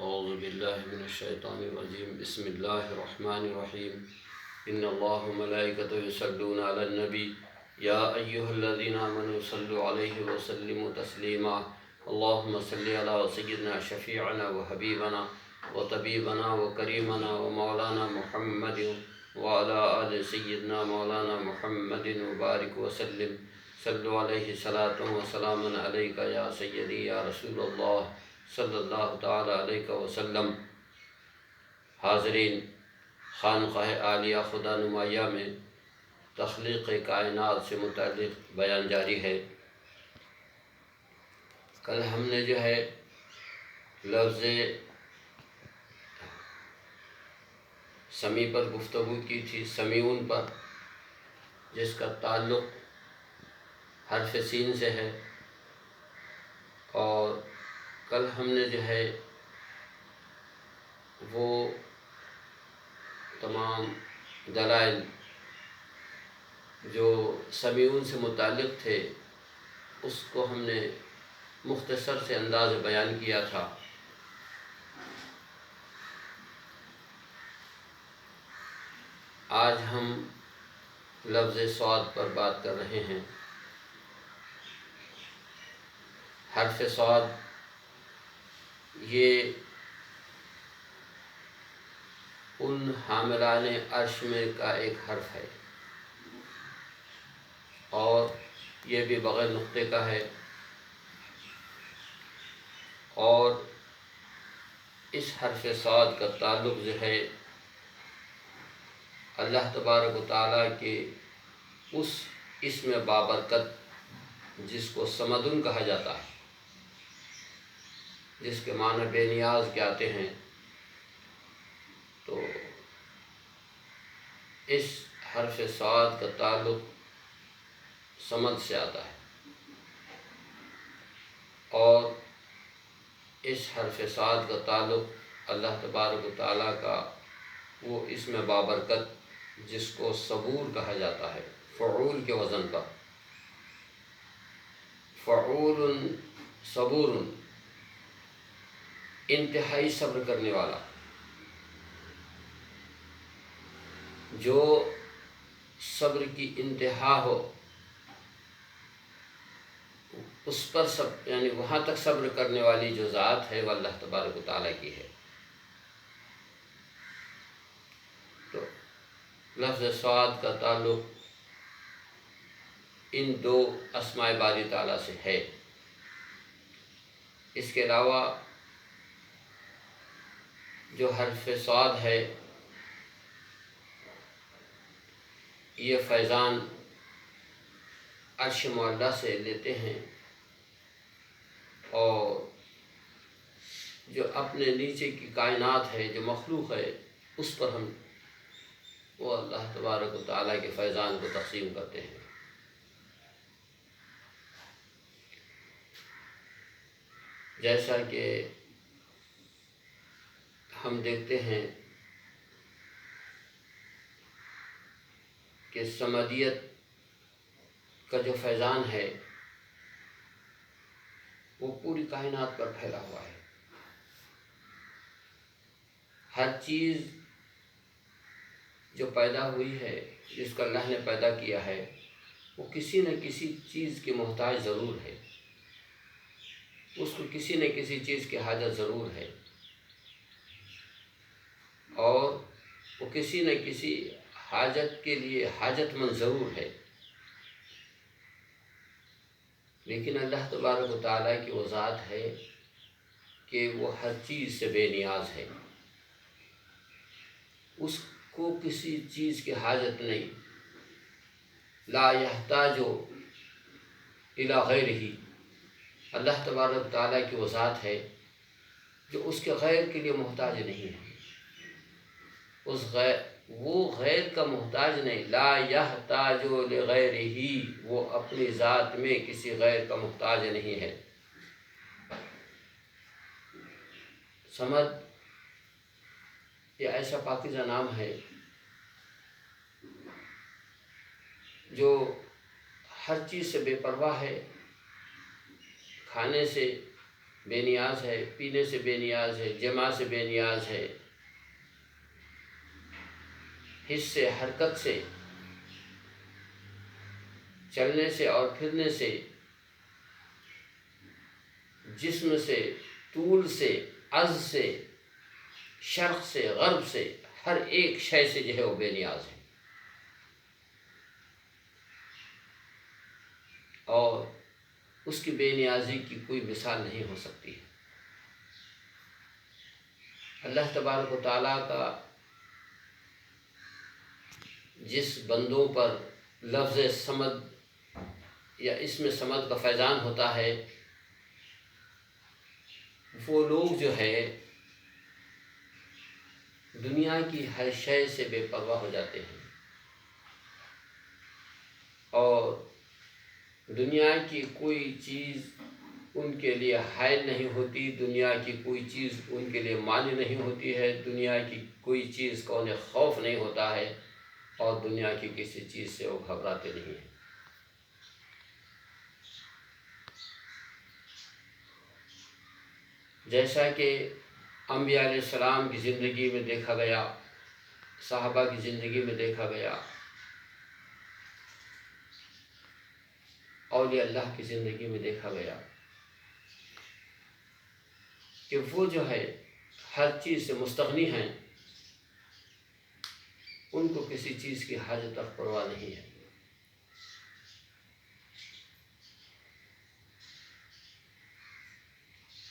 اعوذ باللہ من الشیطان الرجیم بسم اللہ الرحمن الرحیم ان اللہ وملائکتہ یصلون علی النبی یا ایہا الذین آمنوا صلوا علیہ وسلموا تسلیما اللہم صلی علی سیدنا شفیعنا وحبیبنا وطبیبنا وکریمنا ومولانا محمد وعلی آل سیدنا مولانا محمد وبارک وسلم صلو علیہ صلاۃ وسلام علیک یا سیدی یا رسول اللہ صلی اللہ تعالیٰ علیہ وسلم۔ حاضرین، خانقاہ عالیہ خدا نمایاں میں تخلیق کائنات سے متعلق بیان جاری ہے۔ کل ہم نے جو ہے لفظ سمیع پر گفتگو کی تھی، سمیعون پر، جس کا تعلق حرف سین سے ہے، اور کل ہم نے جو ہے وہ تمام دلائل جو سمیعون سے متعلق تھے اس کو ہم نے مختصر سے انداز بیان کیا تھا۔ آج ہم لفظ صاد پر بات کر رہے ہیں۔ حرف صاد یہ ان حاملان عرش میں کا ایک حرف ہے، اور یہ بھی بغیر نقطے کا ہے، اور اس حرف صاد کا تعلق جو ہے اللہ تبارک و تعالیٰ کے اس اسم بابرکت جس کو صمدن کہا جاتا ہے، جس کے معنی بے نیاز کے آتے ہیں، تو اس حرف صاد کا تعلق صمد سے آتا ہے، اور اس حرف صاد کا تعلق اللہ تبارک و تعالیٰ کا وہ اسم بابرکت جس کو صبور کہا جاتا ہے، فعول کے وزن پر، فعول صبور، انتہائی صبر کرنے والا، جو صبر کی انتہا ہو اس پر یعنی وہاں تک صبر کرنے والی جو ذات ہے وہ اللہ تبارک و تعالیٰ کی ہے۔ تو لفظ صاد کا تعلق ان دو اسماء باری تعالیٰ سے ہے۔ اس کے علاوہ جو حرف صاد ہے یہ فیضان عرش معلیٰ سے لیتے ہیں، اور جو اپنے نیچے کی کائنات ہے، جو مخلوق ہے، اس پر ہم وہ اللہ تبارک و تعالیٰ کے فیضان کو تقسیم کرتے ہیں۔ جیسا کہ ہم دیکھتے ہیں کہ صمدیت کا جو فیضان ہے وہ پوری کائنات پر پھیلا ہوا ہے۔ ہر چیز جو پیدا ہوئی ہے، جس کو اللہ نے پیدا کیا ہے، وہ کسی نہ کسی چیز کی محتاج ضرور ہے، اس کو کسی نہ کسی چیز کی حاجت ضرور ہے، اور وہ کسی نہ کسی حاجت کے لیے حاجت مند ضرور ہے، لیکن اللہ تبارک و تعالیٰ کی وہ ذات ہے کہ وہ ہر چیز سے بے نیاز ہے، اس کو کسی چیز کی حاجت نہیں، لا یحتاج الی غیرہ۔ اللہ تبارک و تعالیٰ کی وہ ذات ہے جو اس کے غیر کے لیے محتاج نہیں ہے، وہ غیر کا محتاج نہیں، لا یحتاج لغیرہ، وہ اپنی ذات میں کسی غیر کا محتاج نہیں ہے۔ صمد یہ ایسا پاکیزہ نام ہے جو ہر چیز سے بے پرواہ ہے، کھانے سے بے نیاز ہے، پینے سے بے نیاز ہے، جمع سے بے نیاز ہے، حس سے، حرکت سے، چلنے سے اور پھرنے سے، جسم سے، طول سے، عرض سے، شرق سے، غرب سے، ہر ایک شے سے جو ہے وہ بے نیاز ہے، اور اس کی بے نیازی کی کوئی مثال نہیں ہو سکتی ہے۔ اللہ تبارک و تعالیٰ کا جس بندوں پر لفظ صمد یا اسم صمد کا فیضان ہوتا ہے، وہ لوگ جو ہے دنیا کی ہر شے سے بے پرواہ ہو جاتے ہیں، اور دنیا کی کوئی چیز ان کے لیے حائل نہیں ہوتی، دنیا کی کوئی چیز ان کے لیے مانی نہیں ہوتی ہے، دنیا کی کوئی چیز کا انہیں خوف نہیں ہوتا ہے، اور دنیا کی کسی چیز سے وہ گھبراتے نہیں ہیں۔ جیسا کہ انبیاء علیہ السلام کی زندگی میں دیکھا گیا، صحابہ کی زندگی میں دیکھا گیا، اولیاء اللہ کی زندگی میں دیکھا گیا کہ وہ جو ہے ہر چیز سے مستغنی ہیں، ان کو کسی چیز کی حاجت تک پرواہ نہیں ہے۔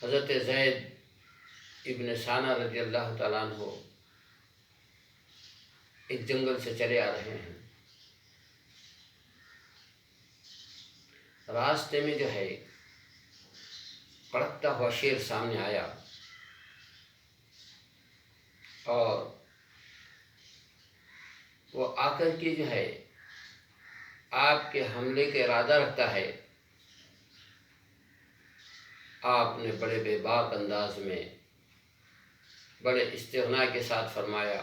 حضرت زید ابن ثانہ رضی اللہ تعالیٰ عنہ ایک جنگل سے چلے آ رہے ہیں، راستے میں جو ہے کڑکتا ہوا شیر سامنے آیا، اور وہ آ کر کے جو ہے آپ کے حملے کا ارادہ رکھتا ہے۔ آپ نے بڑے بے باک انداز میں، بڑے استغنا کے ساتھ فرمایا،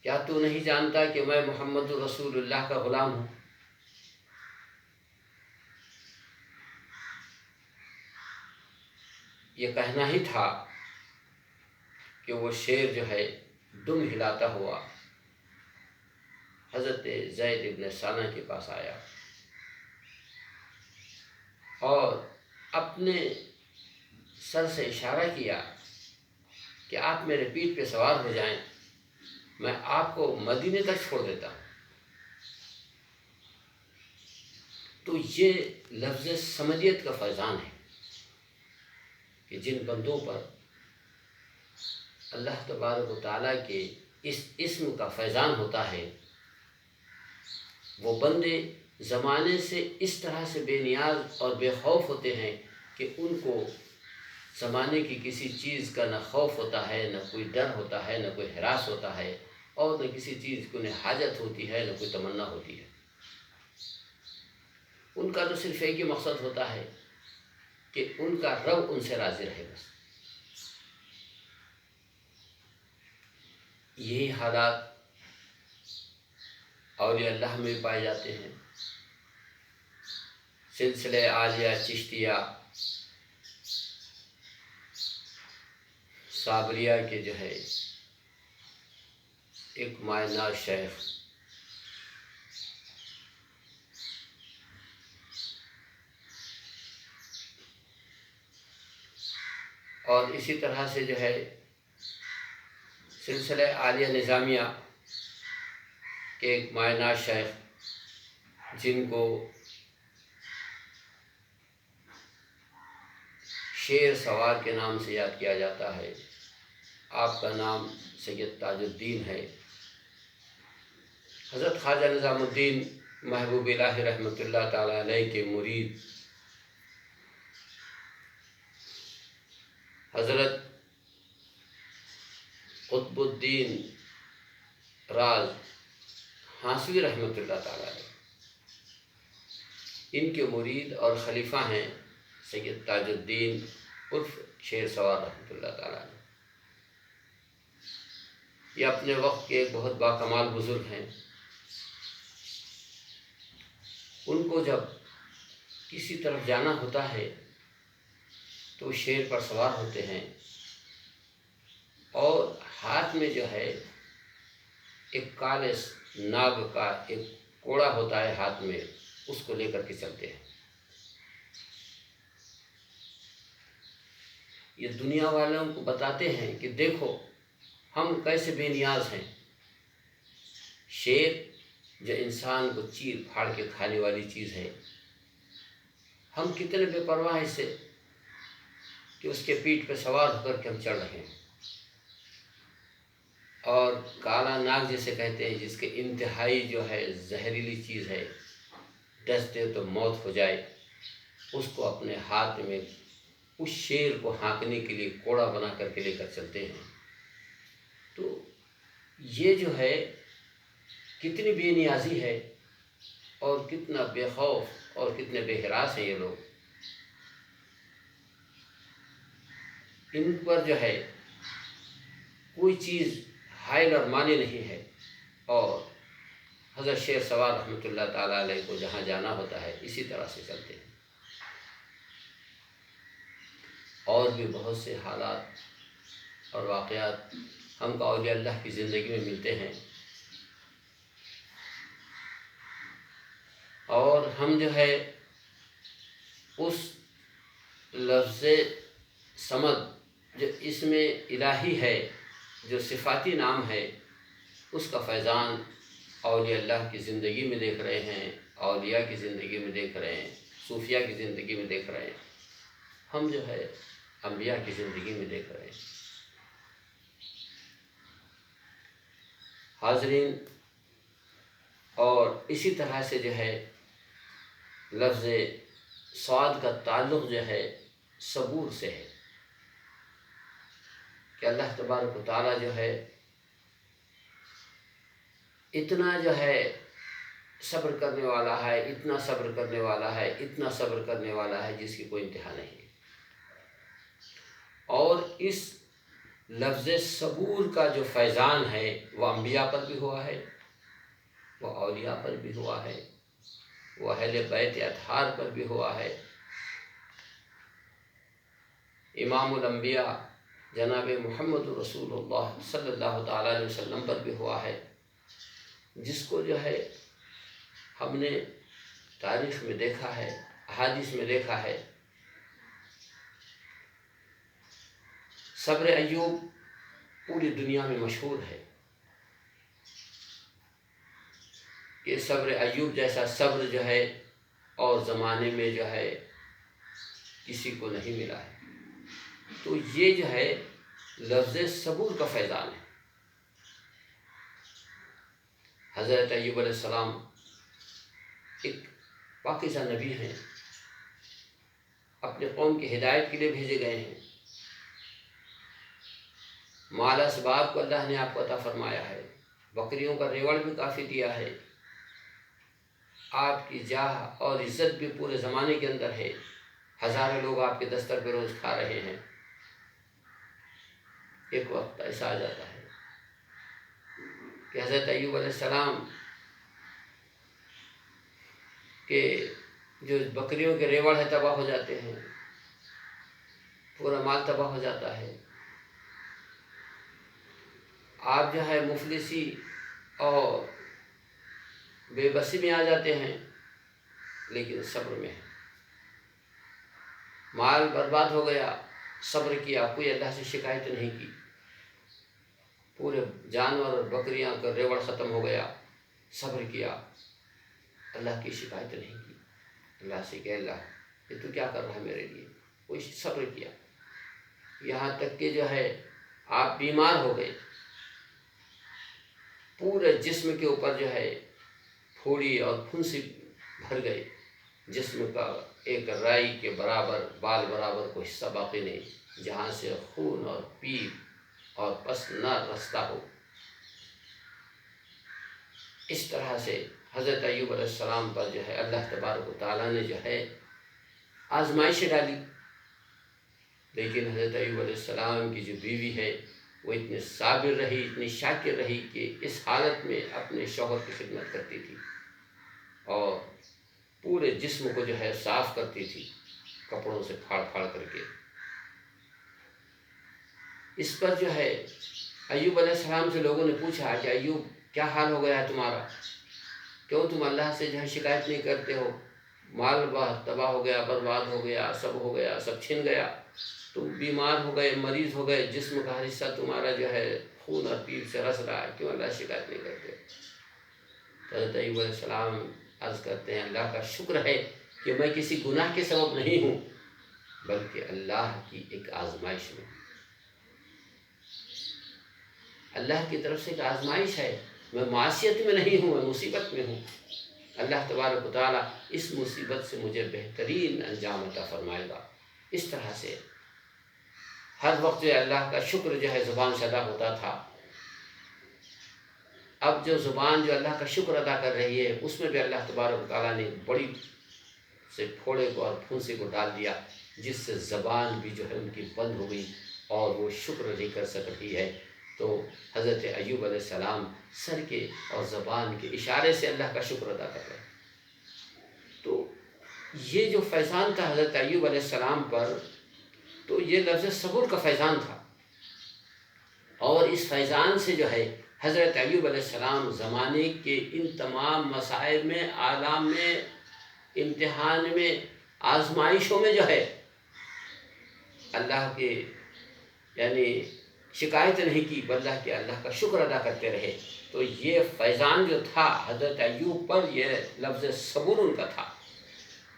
کیا تو نہیں جانتا کہ میں محمد رسول اللہ کا غلام ہوں؟ یہ کہنا ہی تھا کہ وہ شیر جو ہے دم ہلاتا ہوا حضرت زید ابن ثانہ کے پاس آیا، اور اپنے سر سے اشارہ کیا کہ آپ میرے پیٹھ پہ سوار ہو جائیں، میں آپ کو مدینے تک چھوڑ دیتا ہوں۔ تو یہ لفظ سمدیت کا فیضان ہے کہ جن بندوں پر اللہ تبارک و تعالیٰ کے اس اسم کا فیضان ہوتا ہے، وہ بندے زمانے سے اس طرح سے بے نیاز اور بے خوف ہوتے ہیں کہ ان کو زمانے کی کسی چیز کا نہ خوف ہوتا ہے، نہ کوئی ڈر ہوتا ہے، نہ کوئی ہراس ہوتا ہے، اور نہ کسی چیز کو انہیں حاجت ہوتی ہے، نہ کوئی تمنا ہوتی ہے۔ ان کا تو صرف ایک ہی مقصد ہوتا ہے کہ ان کا رب ان سے راضی رہے، بس۔ یہی حالات اولیاء اللہ میں پائے جاتے ہیں۔ سلسلہ عالیہ چشتیہ صابریہ کے جو ہے ایک مائناز شیخ اور اسی طرح سے جو ہے سلسلہ عالیہ نظامیہ کے ایک مائناز شیخ جن کو شیر سوار کے نام سے یاد کیا جاتا ہے، آپ کا نام سید تاج الدین ہے۔ حضرت خواجہ نظام الدین محبوب الہ رحمۃ اللہ تعالیٰ علیہ کے مرید حضرت قطب الدین راز ہانسوی رحمۃ اللہ تعالیٰ علیہ، ان کے مرید اور خلیفہ ہیں سید تاج الدین عرف شیر سوار رحمۃ اللہ تعالیٰ علیہ۔ یہ اپنے وقت کے ایک بہت باکمال بزرگ ہیں۔ ان کو جب کسی طرف جانا ہوتا ہے تو وہ شیر پر سوار ہوتے ہیں اور ہاتھ میں جو ہے ایک کالے ناگ کا ایک کوڑا ہوتا ہے ہاتھ میں، اس کو لے کر کے چلتے ہیں۔ یہ دنیا والوں کو بتاتے ہیں کہ دیکھو ہم کیسے بے نیاز ہیں۔ شیر جو انسان کو چیر پھاڑ کے کھانے والی چیز ہے، ہم کتنے بے پرواہ ہیں اس سے کہ اس کے پیٹھ پہ سوار ہو کر کے ہم چڑھ رہے ہیں۔ اور کالا ناگ جسے کہتے ہیں، جس کے انتہائی جو ہے زہریلی چیز ہے، ڈس دے تو موت ہو جائے، اس کو اپنے ہاتھ میں اس شیر کو ہانکنے کے لیے کوڑا بنا کر کے لے کر چلتے ہیں۔ تو یہ جو ہے کتنی بے نیازی ہے اور کتنا بے خوف اور کتنے بے ہراس ہیں یہ لوگ۔ ان پر جو ہے کوئی چیز حائل اور مانی نہیں ہے، اور حضرت شیر سوار رحمۃ اللہ تعالیٰ علیہ کو جہاں جانا ہوتا ہے اسی طرح سے چلتے ہیں۔ اور بھی بہت سے حالات اور واقعات ہم کو اولیاء اللہ کی زندگی میں ملتے ہیں، اور ہم جو ہے اس لفظ صمد جو اس میں الہی ہے، جو صفاتی نام ہے، اس کا فیضان اولیاء اللہ کی زندگی میں دیکھ رہے ہیں، اولیاء کی زندگی میں دیکھ رہے ہیں، صوفیاء کی زندگی میں دیکھ رہے ہیں، ہم جو ہے انبیاء کی زندگی میں دیکھ رہے ہیں۔ حاضرین، اور اسی طرح سے جو ہے لفظ صاد کا تعلق جو ہے صبور سے ہے کہ اللہ تبارک و تعالیٰ جو ہے اتنا جو ہے صبر کرنے والا ہے، اتنا صبر کرنے والا ہے، اتنا صبر کرنے والا ہے جس کی کوئی انتہا نہیں۔ اور اس لفظ صبور کا جو فیضان ہے وہ انبیاء پر بھی ہوا ہے، وہ اولیاء پر بھی ہوا ہے، وہ اہل بیت اطہار پر بھی ہوا ہے، امام الانبیاء جناب محمد رسول اللہ صلی اللہ تعالیٰ علیہ وسلم پر بھی ہوا ہے، جس کو جو ہے ہم نے تاریخ میں دیکھا ہے، احادیث میں دیکھا ہے۔ صبر ایوب پوری دنیا میں مشہور ہے کہ صبر ایوب جیسا صبر جو ہے اور زمانے میں جو ہے کسی کو نہیں ملا ہے۔ تو یہ جو ہے لفظ صبور کا فیضان ہے۔ حضرت ایوب علیہ السلام ایک پاکیزہ نبی ہیں، اپنے قوم کی ہدایت کے لیے بھیجے گئے ہیں۔ مال اسباب کو اللہ نے آپ کو عطا فرمایا ہے، بکریوں کا ریوڑ بھی کافی دیا ہے، آپ کی جاہ اور عزت بھی پورے زمانے کے اندر ہے، ہزاروں لوگ آپ کے دستر پہ روز کھا رہے ہیں۔ ایک وقت ایسا آ جاتا ہے کہ حضرت ایوب علیہ السلام کے جو بکریوں کے ریوڑ ہے تباہ ہو جاتے ہیں، پورا مال تباہ ہو جاتا ہے۔ آپ جو ہے مفلسی اور بے بسی میں آ جاتے ہیں، لیکن صبر میں ہے۔ مال برباد ہو گیا، صبر کیا، کوئی اللہ سے شکایت نہیں کی، پورے جانور اور بکریاں کا ریوڑ ختم ہو گیا، صبر کیا، اللہ کی شکایت نہیں کی، اللہ سے کہ اللہ یہ تو کیا کر رہا ہے میرے لیے، کوئی صبر کیا۔ یہاں تک کہ جو ہے آپ بیمار ہو گئے، پورے جسم کے اوپر جو ہے پھوڑی اور پھنسی بھر گئے، جسم کا ایک رائی کے برابر، بال برابر کو حصہ باقی نہیں، جہاں سے خون اور پیپ اور پس نہ رستا ہو۔ اس طرح سے حضرت ایوب علیہ السلام پر جو ہے اللہ تبارک و تعالیٰ نے جو ہے آزمائش ڈالی، لیکن حضرت ایوب علیہ السلام کی جو بیوی ہے وہ اتنی صابر رہی، اتنی شاکر رہی کہ اس حالت میں اپنے شوہر کی خدمت کرتی تھی اور پورے جسم کو جو ہے صاف کرتی تھی کپڑوں سے پھاڑ پھاڑ کر کے، اس پر جو ہے ایوب علیہ السلام سے لوگوں نے پوچھا کہ ایوب کیا حال ہو گیا ہے تمہارا، کیوں تم اللہ سے جو ہے شکایت نہیں کرتے ہو، مال تباہ ہو گیا، برباد ہو گیا، سب چھن گیا، تم بیمار ہو گئے، مریض ہو گئے، جسم کا ہر حصہ تمہارا جو ہے خون اور پیپ سے رس رہا ہے، کیوں اللہ سے شکایت نہیں کرتے؟ حضرت ایوب علیہ السلام عرض کرتے ہیں اللہ کا شکر ہے کہ میں کسی گناہ کے سبب نہیں ہوں، بلکہ اللہ کی ایک آزمائش میں، اللہ کی طرف سے ایک آزمائش ہے، میں معصیت میں نہیں ہوں، میں مصیبت میں ہوں، اللہ تبارک و تعالیٰ اس مصیبت سے مجھے بہترین انجام عطا فرمائے گا۔ اس طرح سے ہر وقت جو اللہ کا شکر جو ہے زبان سے ادا ہوتا تھا۔ اب جو زبان جو اللہ کا شکر ادا کر رہی ہے اس میں بھی اللہ تبارک و تعالیٰ نے بڑی سے پھوڑے کو اور پھنسے کو ڈال دیا، جس سے زبان بھی جو ہے ان کی بند ہو گئی اور وہ شکر نہیں کر سکتی ہے۔ تو حضرت ایوب علیہ السلام سر کے اور زبان کے اشارے سے اللہ کا شکر ادا کر رہے ہیں۔ تو یہ جو فیضان تھا حضرت ایوب علیہ السلام پر، تو یہ لفظ صبر کا فیضان تھا، اور اس فیضان سے جو ہے حضرت ایوب علیہ السلام زمانے کے ان تمام مصائب میں، آلام میں، امتحان میں، آزمائشوں میں جو ہے اللہ کے یعنی شکایت نہیں کی، بلکہ اللہ کا شکر ادا کرتے رہے۔ تو یہ فیضان جو تھا حضرت ایوب پر، یہ لفظ صبر ان کا تھا،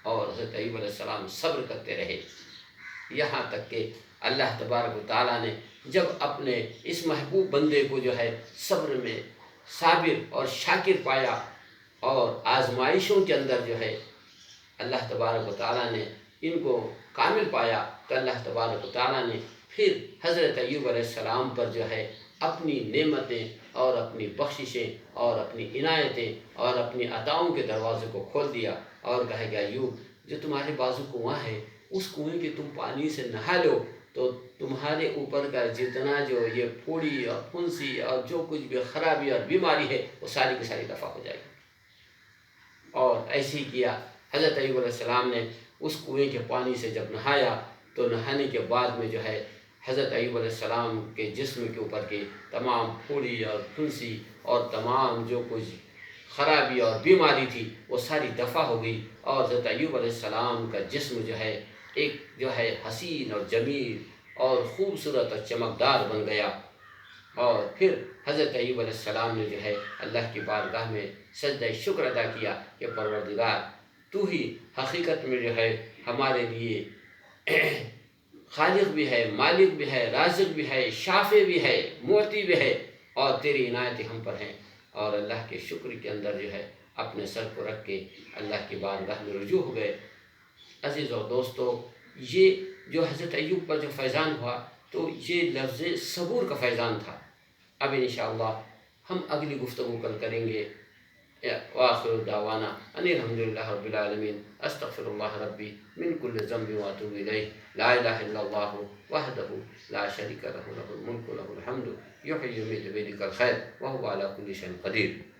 اور حضرت ایوب علیہ السلام صبر کرتے رہے، یہاں تک کہ اللہ تبارک و تعالیٰ نے جب اپنے اس محبوب بندے کو جو ہے صبر میں صابر اور شاکر پایا اور آزمائشوں کے اندر جو ہے اللہ تبارک و تعالیٰ نے ان کو کامل پایا، تو اللہ تبارک و تعالیٰ نے پھر حضرت ایوب علیہ السلام پر جو ہے اپنی نعمتیں اور اپنی بخششیں اور اپنی عنایتیں اور اپنی عطاؤں کے دروازے کو کھول دیا، اور کہا کہ ایوب جو تمہارے بازو کنواں ہے، اس کنویں کے تم پانی سے نہا لو تو تمہارے اوپر کا جتنا جو یہ پھوڑی اور پھنسی اور جو کچھ بھی خرابی اور بیماری ہے وہ ساری کی ساری دفع ہو جائے گی۔ اور ایسے ہی کیا، حضرت ایوب علیہ السلام نے اس کنویں کے پانی سے جب نہایا تو نہانے کے بعد میں جو ہے حضرت ایوب علیہ السلام کے جسم کے اوپر کے تمام پھوڑی اور پھنسی اور تمام جو کچھ خرابی اور بیماری تھی وہ ساری دفع ہو گئی، اور حضرت ایوب علیہ السلام کا جسم جو ہے ایک جو ہے حسین اور جمیل اور خوبصورت اور چمکدار بن گیا۔ اور پھر حضرت ایوب علیہ السلام نے جو ہے اللہ کی بارگاہ میں سجدہ شکر ادا کیا کہ پروردگار تو ہی حقیقت میں جو ہے ہمارے لیے خالق بھی ہے، مالک بھی ہے، رازق بھی ہے، شافع بھی ہے، معطی بھی ہے، اور تیری عنایتیں ہم پر ہیں۔ اور اللہ کے شکر کے اندر جو ہے اپنے سر کو رکھ کے اللہ کی بارگاہ میں رجوع ہو گئے۔ عزیز اور دوستو، یہ جو حضرت ایوب پر جو فیضان ہوا تو یہ لفظ صبور کا فیضان تھا۔ اب انشاءاللہ ہم اگلی گفتگو کل کریں گے۔ وآخر دعوانا ان الحمد للہ رب العالمین، استغفر اللہ ربی من کل ذنب واتوب الیہ، لا الہ الا اللہ وحدہ لا شریک لہ، لہ الملک ولہ الحمد، یحیی ویمیت بیدہ الخیر وہو علی کل شیء قدیر۔